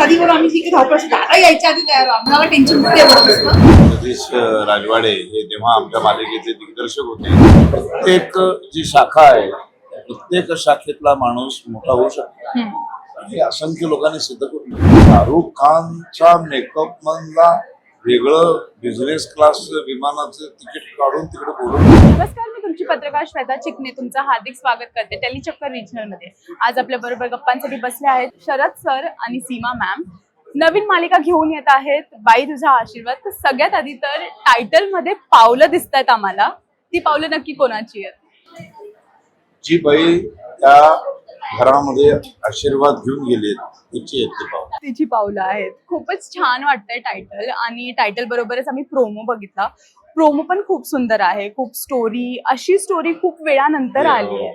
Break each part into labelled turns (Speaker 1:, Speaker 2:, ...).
Speaker 1: साधीवर आम्ही ठीक आहे धावपळ दादा यायच्या आधी तयार आम्हाला टेन्शन
Speaker 2: सतीश राजवाडे हे तेव्हा आमच्या मालिकेचे दिग्दर्शक होते. प्रत्येक जी शाखा आहे प्रत्येक शाखेतला माणूस मोठा होऊ शकतो. हे असंख्य लोकांनी सिद्ध करून शाहरुख खानचा मेकअप मधला वेगळं बिझनेस क्लास विमानाचं तिकीट काढून तिकडे बोलवलं.
Speaker 3: नमस्कार, मी तुमची पत्रकार श्वेता चिकणे तुमचं हार्दिक स्वागत करते टेलीचक्कर रिजनल मध्ये. आज आपल्या बरोबर गप्पांसाठी बसले आहेत शरद सर आणि सीमा मॅम. नवीन मालिका घेऊन येत आहेत बाई तुझा आशीर्वाद. तर सगळ्यात आधी तर टायटल मध्ये पावलं दिसत आहेत आम्हाला, ती पावलं नक्की कोणाची आहेत?
Speaker 2: जी बाई त्या घरामध्ये आशीर्वाद घेऊन गेले
Speaker 3: तिची पावलं आहेत. खूपच छान वाटतंय टायटल, आणि टायटल बरोबरच आम्ही प्रोमो बघितला. प्रोमो पण खूप सुंदर आहे. खूप स्टोरी, अशी स्टोरी खूप वेळानंतर आली आहे.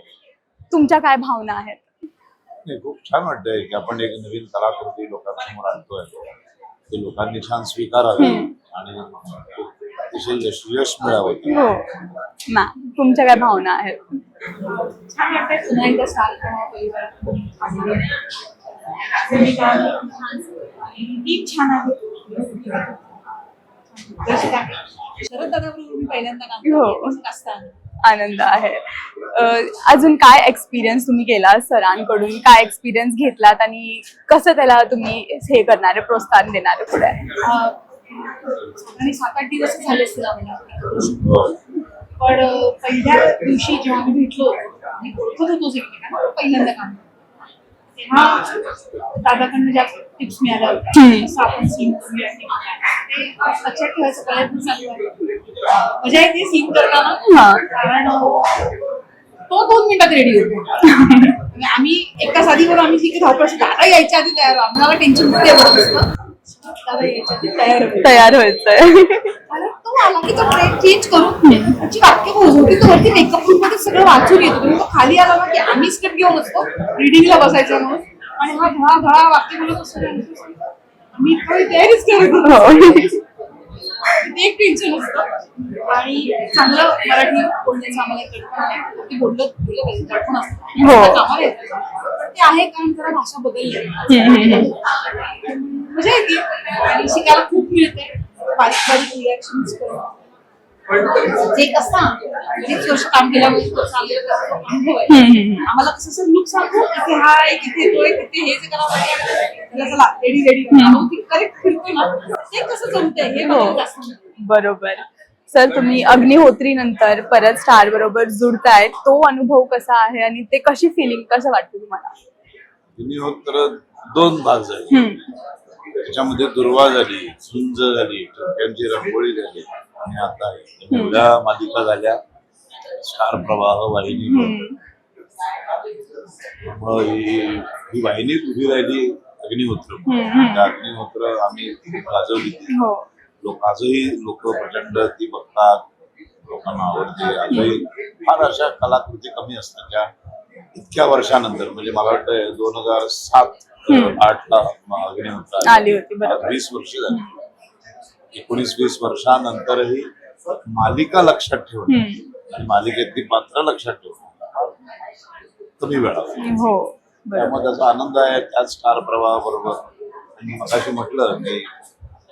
Speaker 3: तुमच्या काय भावना आहेत?
Speaker 2: खूप छान वाटतंय की आपण एक नवीन कलाकृती लोकांसमोर आणतोय. ते लोकांनी छान स्वीकारावे आणि अतिशय यश मिळावं.
Speaker 3: हो मॅम, तुमच्या काय भावना आहेत?
Speaker 1: छान वाटतंय पुन्हा एकदा साथ छान आहे. शरद दादाबरोबर मी पहिल्यांदा काम करते.
Speaker 3: आनंद आहे. अजून काय एक्सपिरियन्स तुम्ही केला सरांकडून? काय एक्सपिरियन्स घेतलात आणि कसं त्याला तुम्ही हे करणारे, प्रोत्साहन देणारे पुढे?
Speaker 1: आणि 7-8 दिवस झाले असतील आम्हाला. पण पहिल्या दिवशी जेव्हा आम्ही भेटलो आणि ओळखत होतो पहिल्यांदा काम तेव्हा दादाकडनं ज्या टिप्स मिळाल्या होत्या असं आपण सीन करूया ते लक्षात ठेवायचा प्रयत्न चालू आहे. मजा येते सीन करताना, कारण तो 2 मिनिटात रेडी होतो. आम्ही एका साधीवर आम्ही ठीक आहे धावपळ दादा यायच्या आधी तयार आम्हाला टेन्शन दादा यायच्या आधी
Speaker 3: तयार व्हायचंय.
Speaker 1: तो आला की तो ट्रेन चेंज करून त्याची वाक्य पोहोचवते. तो वरती मेकअप रूम मध्ये सगळं वाचून येतो. तो खाली आला ना की आम्ही स्टेप घेऊन असतो रिडिंगला बसायचं म्हणून, आणि हा धडा वाक्य बोलत असतो. आम्ही थोडी तयारीच करत ते एक टेन्शन असतं. आणि चांगलं मराठी बोलण्याचं आम्हाला कळतं. बोललं कठीण असतं कामाला येतं, पण ते आहे कारण जरा भाषा बदलली मजा येते आणि शिकायला खूप मिळते. बारीक बारीक रिॲक्शन्स जे कसं बरेच वर्ष काम केल्यामुळे अनुभव आहे. आम्हाला कसं लुक सांगतो इथे हा आहे, तिथे येतोय, तिथे हे जे करावं लागेल चला रेडी रेडी करेक्ट फिरतोय ना, ते कसं जमतंय हे बघत असतं.
Speaker 3: बरोबर. सर, तुम्ही अग्निहोत्री नंतर परत स्टार बरोबर जुडताय, तो अनुभव कसा आहे आणि ते कशी फिलिंग कसं वाटतं तुम्हाला?
Speaker 2: अग्निहोत्र 2 भाग झाले. त्याच्यामध्ये दुर्वा झाली, झुंज झाली, टोप्यांची रंगोळी झाली आणि आता एवढ्या मालिका झाल्या स्टार प्रवाह वाहिनी. ही वाहिनी उभी राहिली अग्निहोत्र. अग्निहोत्र आम्ही गाजवली. लोक आजही प्रचंड ती बघतात, लोकांना आवडते. आजही फार अशा कलाकृती कमी असतात ज्या इतक्या वर्षानंतर, म्हणजे मला वाटतं 2007-08 ला अग्निहोत्र
Speaker 3: आली होती.
Speaker 2: 20 वर्ष झाली. 19-20 वर्षानंतरही मालिका लक्षात ठेवणं आणि मालिकेतली पात्र लक्षात ठेवणं कमी वेळा. त्यामुळे त्याचा आनंद आहे. त्याच स्टार प्रवाह बरोबर. आणि मगाशी म्हटलं की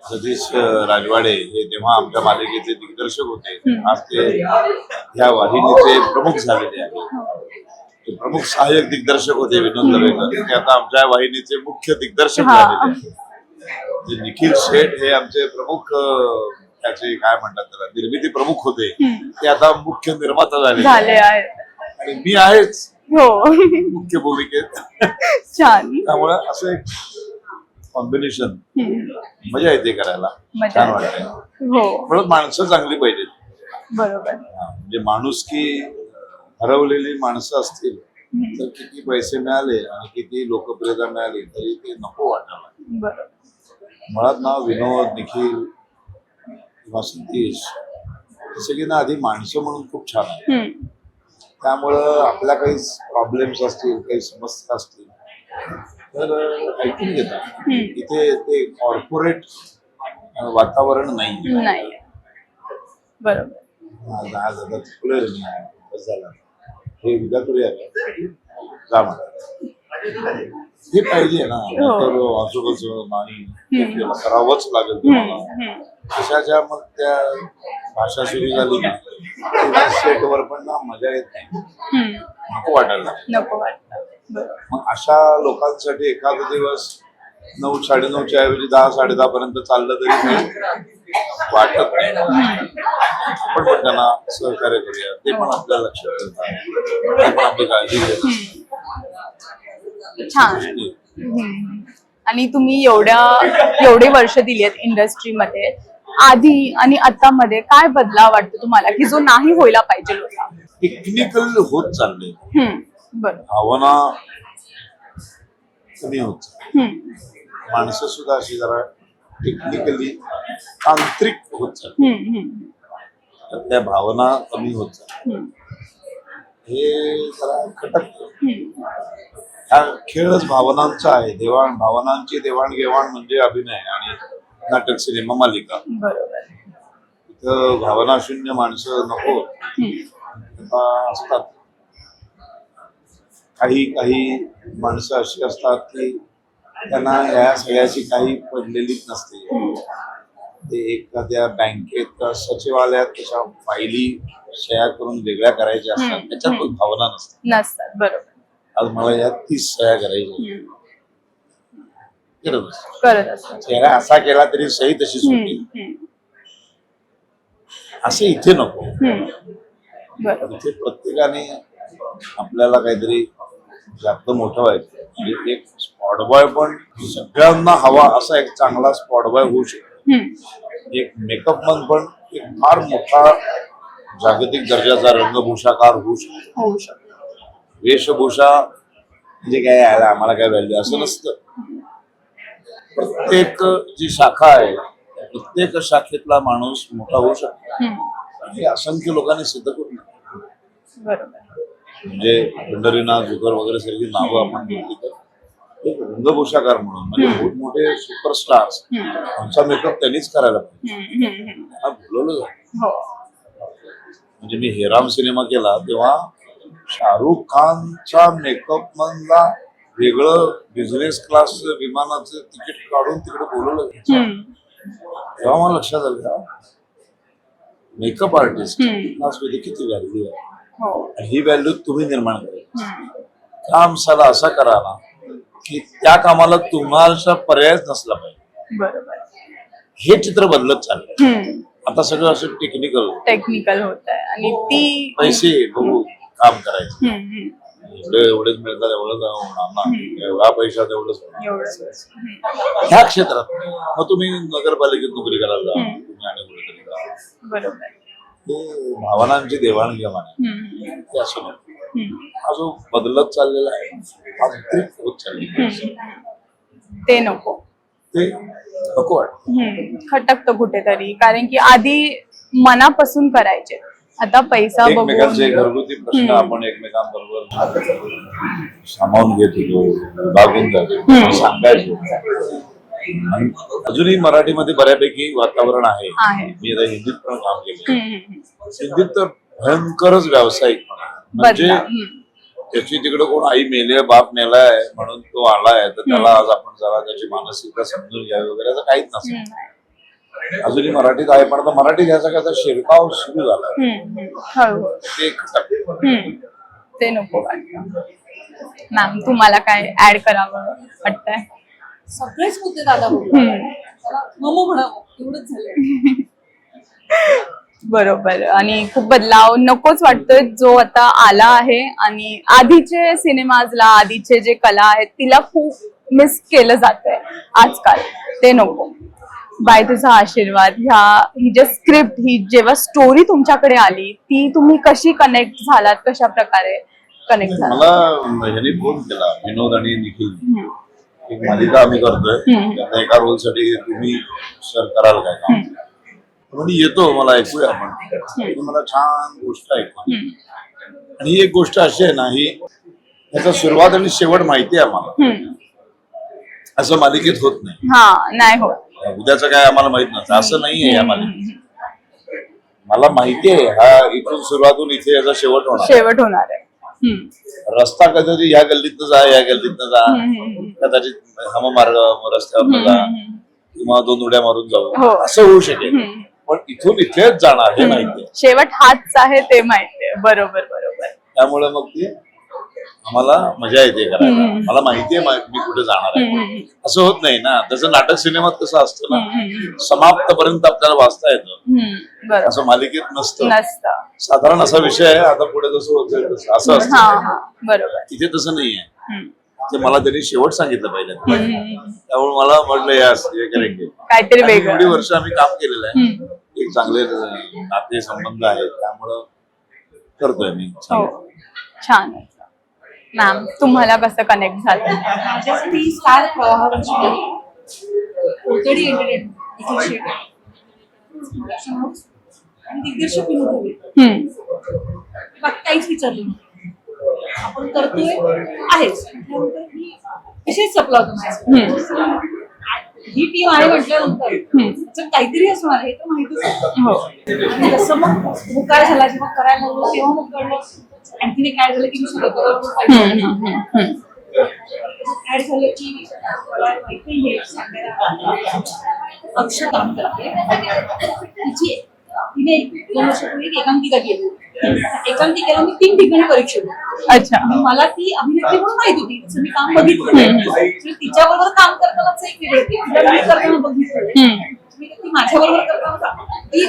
Speaker 2: सतीश राजवाडे हे तेव्हा आमच्या मालिकेचे दिग्दर्शक होते. आज ते ह्या वाहिनीचे प्रमुख झालेले आहेत. ते प्रमुख सहाय्यक दिग्दर्शक होते विनोद दरेकर, ते आता आमच्या वाहिनीचे मुख्य दिग्दर्शक झालेले आहेत. निखिल शेठ हे आमचे प्रमुख, त्याचे काय म्हणतात त्याला, निर्मिती प्रमुख होते, ते आता मुख्य निर्माता झाले
Speaker 3: आहेत. आणि
Speaker 2: मी आहेच मुख्य भूमिकेत.
Speaker 3: छान.
Speaker 2: त्यामुळे असं एक कॉम्बिनेशन मजा येते करायला, छान वाटतंय. म्हणून माणसं चांगली पाहिजेत.
Speaker 3: बरोबर.
Speaker 2: म्हणजे माणुसकी हरवलेली माणसं असतील तर किती पैसे मिळाले आणि किती लोकप्रियता मिळाली तरी ते नको वाटायला. मुळात ना विनोद, निखिल किंवा सतीश हे सगळी ना आधी माणसं म्हणून खूप छान आहे. त्यामुळं आपल्या काही प्रॉब्लेम्स असतील, काही समस्या असतील तर ऐकून घेतात. इथे ते कॉर्पोरेट वातावरण नाही.
Speaker 3: बरोबर.
Speaker 2: आज आता चुकलं झालं हे उद्या करूया जा म्हणा. हे पाहिजे ना, तर आजूबाजू नाही ते करावंच लागेल तुम्हाला. तशाच्या मग त्या भाषा सुरू झाली ना सेटवर पण ना मजा येत नाही, नको वाटायला लागतं.
Speaker 3: नको वाटतं. बरोबर.
Speaker 2: मग अशा लोकांसाठी एखादा दिवस 9, 9:30च्या ऐवजी 10, 10:30 पर्यंत चाललं तरी काही वाटत नाही. आपण पण त्यांना सहकार्य करूया, ते पण आपल्या लक्षात ठेवतात, ते पण आपली काळजी घेतात.
Speaker 3: छान. आणि तुम्ही एवढे वर्ष दिली आहेत इंडस्ट्रीमध्ये, आधी आणि आता मध्ये काय बदलाव वाटतो तुम्हाला की जो नाही व्हायला पाहिजे होता?
Speaker 2: टेक्निकल होत चालले,
Speaker 3: बरोबर.
Speaker 2: भावना कमी होत चालली. माणसं सुद्धा अशी जरा टेक्निकली तांत्रिक होत चालली, त्यातल्या भावना कमी होत चालल्या. हे जरा खटकतं. हा खेळच भावनांचा आहे. भावनांची देवाणघेवाण म्हणजे अभिनय आणि नाटक, सिनेमा, मालिका.
Speaker 3: बरोबर.
Speaker 2: इथं भावनाशून्य माणसं नको असतात. काही माणसं अशी असतात की त्यांना या सगळ्याची काही पडलेलीच नसते. ते एखाद्या बँकेत सचिवालयात त्याच्या फायली शया करून वेगळ्या करायच्या असतात, त्याच्यात पण भावना
Speaker 3: नसतात. बरोबर.
Speaker 2: आज मला या 30 सह्या करायच्या,
Speaker 3: करत असतात.
Speaker 2: चेहरा असा केला तरी सही तशीच होती. असे इथे नको. इथे प्रत्येकाने आपल्याला काहीतरी जास्त मोठं व्हायचं. म्हणजे एक स्पॉट बॉय पण सगळ्यांना हवा असा एक चांगला स्पॉट बॉय होऊ शकतो. एक मेकअप मन पण एक फार मोठा जागतिक दर्जाचा रंगभूषाकार होऊ शकतो. वेशभूषा म्हणजे काय यायला आम्हाला काय व्हॅल्यू असं नसतं. प्रत्येक जी शाखा आहे प्रत्येक शाखेतला माणूस मोठा होऊ शकतो. हे असंख्य लोकांनी सिद्ध करून म्हणजे पंढरीनाथ जुगर वगैरे सारखी नावं आपण घेतली तर एक रंगभूषाकार म्हणून म्हणजे खूप मोठे सुपरस्टार्स आमचा मेकअप त्यांनीच करायला पाहिजे. त्यांना बोलवलं जातं. म्हणजे मी हेराम सिनेमा केला तेव्हा शाहरुख खानचा मेकअप मनला वेगळं बिझनेस क्लास विमानाचं तिकीट काढून तिकडे बोलवलं. तेव्हा मला लक्षात आलं मेकअप आर्टिस्ट क्लासमध्ये किती व्हॅल्यू आहे. ही व्हॅल्यू तुम्ही निर्माण करायची. काम साला असा करा ना की त्या कामाला तुम्हाला पर्यायच नसला पाहिजे. हे चित्र बदलत चाललंय. आता सगळं असं टेक्निकल
Speaker 3: होत आहे आणि ती
Speaker 2: पैसे बघू काम करायचं. एवढेच मिळतात एवढंच होणार ना, एवढा पैसा तेवढंच होणार. ह्या क्षेत्रात मग तुम्ही नगरपालिकेत नोकरी करायला जा, तुम्ही आणि कुठेतरी जा.
Speaker 3: बरोबर.
Speaker 2: ते भावनांची देवाणघेवाण ते असं नाही. हा जो बदलत चाललेला आहे तांत्रिक होत चाललेला
Speaker 3: ते नको.
Speaker 2: ते नको वाटत.
Speaker 3: खटकतं कुठेतरी, कारण की आधी मनापासून करायचे, आता पैसा बघून
Speaker 2: एकमेकांचे घरगुती प्रश्न आपण एकमेकांबरोबर सामावून घेत होतो, बागून जातो, सांगायचो. आणि अजूनही मराठीमध्ये बऱ्यापैकी वातावरण आहे. मी आता हिंदीत पण काम केलं. हिंदीत तर भयंकरच व्यावसायिकपणा, म्हणजे त्याची तिकडे कोण आई मेले बाप मेलाय म्हणून तो आलाय तर त्याला आज आपण जरा त्याची मानसिकता समजून घ्यावी वगैरे असं काहीच नसेल. अजूनही मराठीत आहे पण आता मराठी घ्यायचा काय शिरकाव सुरू झाला.
Speaker 3: ते नको वाटतं. मॅम तुम्हाला काय ऍड करावं वाटतंय?
Speaker 1: सगळेच मुद्दे दादा म्हणावं एवढंच झालं.
Speaker 3: बरोबर. आणि खूप बदलाव नकोच वाटतोय जो आता आला आहे. आणि आधीचे सिनेमाजला आधीचे जे कला आहेत तिला खूप मिस केलं जातंय आजकाल. ते नको. बाय तुझा आशीर्वाद ही जे स्क्रिप्ट, ही जेव्हा स्टोरी तुमच्याकडे आली ती तुम्ही कशी कनेक्ट झालात, कशा प्रकारे कनेक्ट झाला?
Speaker 2: मला ह्यांनी फोन केला, विनोद आणि निखिल. एक मालिका आम्ही करतोय, त्याचा एका रोल साठी तुम्ही सर कराल काय काम? म्हणजे येतो, मला ऐकूया आपण. मला छान गोष्ट ऐकू. आणि ही एक गोष्ट अशी आहे ना, ही त्याचा सुरुवात आणि शेवट माहिती आहे आम्हाला. असं मालिकेत होत नाही.
Speaker 3: नाही होत.
Speaker 2: उद्याचं काय आम्हाला माहित नसतं असं नाहीये या मालिकेत. मला माहिती आहे हा इथून सुरुवातून इथे याचा शेवट होणार आहे. रस्ता कधी ह्या गल्लीतनं जा या गल्लीतनं जा, कदाचित हममार्ग रस्त्यावर जा किंवा 2 उड्या मारून
Speaker 3: हो.
Speaker 2: जाऊ असं होऊ शकेल, पण इथून इथेच जाणार हे माहितीये.
Speaker 3: शेवट हाच आहे ते माहितीये. बरोबर बरोबर.
Speaker 2: त्यामुळे मग ती आम्हाला मजा येते करायला. मला माहितीये मी कुठे जाणार आहे. असं होत नाही ना, तसं नाटक सिनेमात कसं असतं ना, समाप्त पर्यंत आपल्याला वाचता येतं, असं मालिकेत नसतं. साधारण असा विषय आहे, आता पुढे जसं होतं तसं असं असतं.
Speaker 3: बरोबर.
Speaker 2: इथे तसं नाहीये. ते मला त्यांनी शेवट सांगितलं पाहिजे, त्यामुळे मला म्हटलं
Speaker 3: काहीतरी वेगळं.
Speaker 2: एवढी वर्ष आम्ही काम केलेलं आहे, एक चांगले नाते संबंध आहेत, त्यामुळं करतोय मी.
Speaker 3: छान. मॅम तुम्हाला कसं कनेक्ट झालं?
Speaker 1: माझ्यासाठी स्टार प्रवाहावरची कोथळी एंटरटेनमेंट आणि दिग्दर्शक विनोद होते. बाकी काहीच विचारलं नाही, आपण करतोय आहेच. विशेष संपला होता. ही टीम आहे म्हटल्यानंतर काहीतरी असणार आहे तर माहितीच. आणि जसं मग काय झाला जेव्हा करायला लागलो तेव्हा मग कळलं आणखीन काय झालं की मी ऍड झालं की माहिती अक्षय काम करते. तिने 2 वर्षापूर्वी एकांकिका केली. एकांकिकेला मी 3 ठिकाणी परीक्षा दिली.
Speaker 3: अच्छा.
Speaker 1: मला ती अभिनेत्री म्हणून माहित होती, तसं मी काम बघितलं. तिच्याबरोबर काम करतानाच एक करताना बघितलं, ती माझ्या बरोबर करताना ती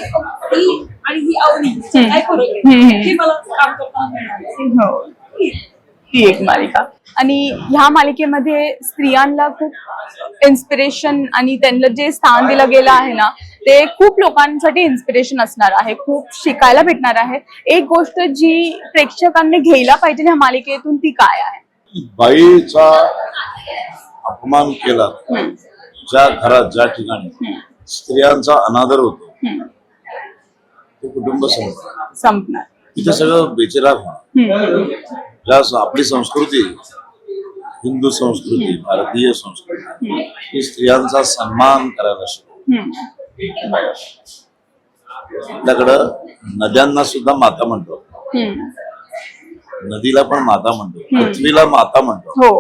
Speaker 1: आणि ही अवनी काय फरक आहे हे मला काम करताना मिळालं.
Speaker 3: ती एक मालिका. आणि ह्या मालिकेमध्ये स्त्रियांना खूप इन्स्पिरेशन आणि त्यांना जे स्थान दिलं गेलं आहे ना, ते खूप लोकांसाठी इन्स्पिरेशन असणार आहे, खूप शिकायला भेटणार आहे. एक गोष्ट जी प्रेक्षकांनी घ्यायला पाहिजे ह्या मालिकेतून ती काय आहे?
Speaker 2: बाईचा अपमान केला ज्या घरात ज्या ठिकाणी स्त्रियांचा अनादर होतो ते कुटुंब
Speaker 3: संपणार.
Speaker 2: तिथे सगळं बेचिराग होणार. आपली संस्कृती, हिंदू संस्कृती, भारतीय संस्कृती ही स्त्रियांचा सन्मान करायला शिकवते. आपल्याकडं नद्यांना सुद्धा माता म्हणतो, नदीला पण माता म्हणतो, पृथ्वीला माता म्हणतो.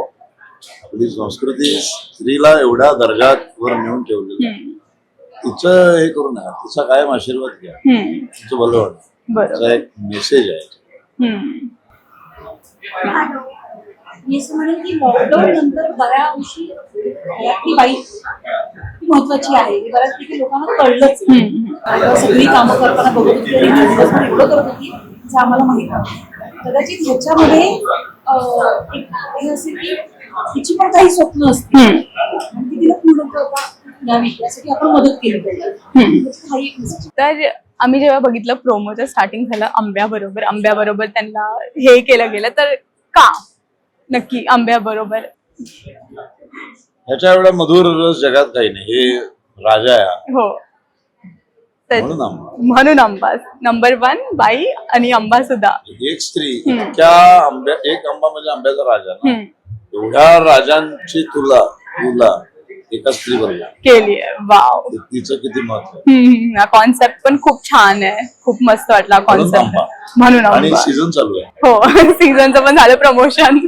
Speaker 2: आपली संस्कृती स्त्रीला एवढ्या दर्जात वर नेऊन ठेवलेली. तिचं हे करू नका, तिचा कायम आशीर्वाद घ्या, तिचं भलं वाटतं. एक मेसेज आहे.
Speaker 1: मी असं म्हणेन की लॉकडाऊन नंतर बऱ्याच अंशी घरातली बाई महत्वाची आहे हे बऱ्याचपैकी लोकांना कळलंच. सगळी कामं करताना बघत होती आणि दिवसभर एवढं करत होती जे आम्हाला माहित आहे. कदाचित ह्याच्यामध्ये एक हे असेल की तिची पण काही स्वप्न असतील आणि ती तिला पूर्ण करता यावी यासाठी आपण मदत केली पाहिजे.
Speaker 3: तर आम्ही जेव्हा बघितलं प्रोमोचं स्टार्टिंग झालं आंब्याबरोबर त्यांना हे केलं गेलं, तर का नक्की आंब्याबरोबर?
Speaker 2: ह्याच्या एवढा मधुर रस जगात काही नाही. हे राजा आहे.
Speaker 3: हो, म्हणून आंबा नंबर 1 बाई आणि आंबा सुद्धा.
Speaker 2: एक स्त्री इतक्या एक आंबा म्हणजे आंब्याचा राजा ना, एवढ्या राजांची तुला एका स्त्री बरोबर
Speaker 3: केली आहे. वाव,
Speaker 2: तिचं किती महत्व.
Speaker 3: हा कॉन्सेप्ट पण खूप छान आहे, खूप मस्त वाटला कॉन्सेप्ट. म्हणून
Speaker 2: आणि सीझन चालू आहे.
Speaker 3: हो, सीझनचं पण झालं प्रमोशन.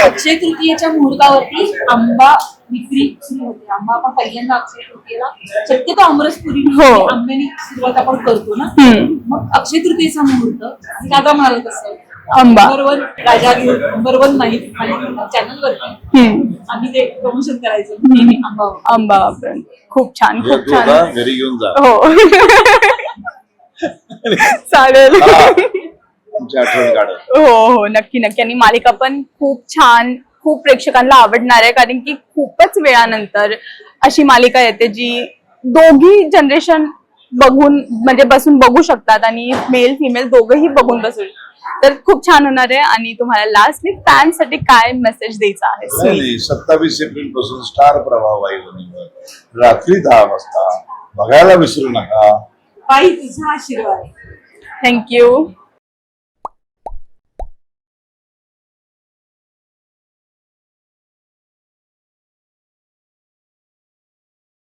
Speaker 1: अक्षय तृतीयेच्या मुहूर्तावरती आंबा विक्री सुरू होते. आंबा आपण पहिल्यांदा अक्षय तृतीयेला शक्यतो आमरसपुरी आंब्याने सुरुवात आपण करतो ना. मग अक्षय तृतीयेचा मुहूर्त दादा म्हणाल कसं
Speaker 3: आंबा
Speaker 1: नंबर 1 राजा घेऊन नंबर 1 नाही चॅनल वरती आम्ही ते प्रमोशन करायचं.
Speaker 3: आंबा खूप छान, खूप छान.
Speaker 2: घरी घेऊन जा.
Speaker 3: हो चालेल. हो नक्की. आणि मालिका पण खूप छान, खूप प्रेक्षकांना आवडणार आहे, कारण की खूपच वेळानंतर अशी मालिका येते जी दोघी जनरेशन बघून म्हणजे बसून बघू शकतात आणि मेल फिमेल दोघंही बघून बसू. तर खूप छान होणार आहे. आणि तुम्हाला लास्टली फॅन्ससाठी काय मेसेज द्यायचा आहे?
Speaker 2: 27 एप्रिल पासून स्टार प्रवाह वाहिनीवर रात्री 10 वाजता बघायला विसरू नका.
Speaker 1: बाई तुझा आशीर्वाद.
Speaker 3: थँक्यू.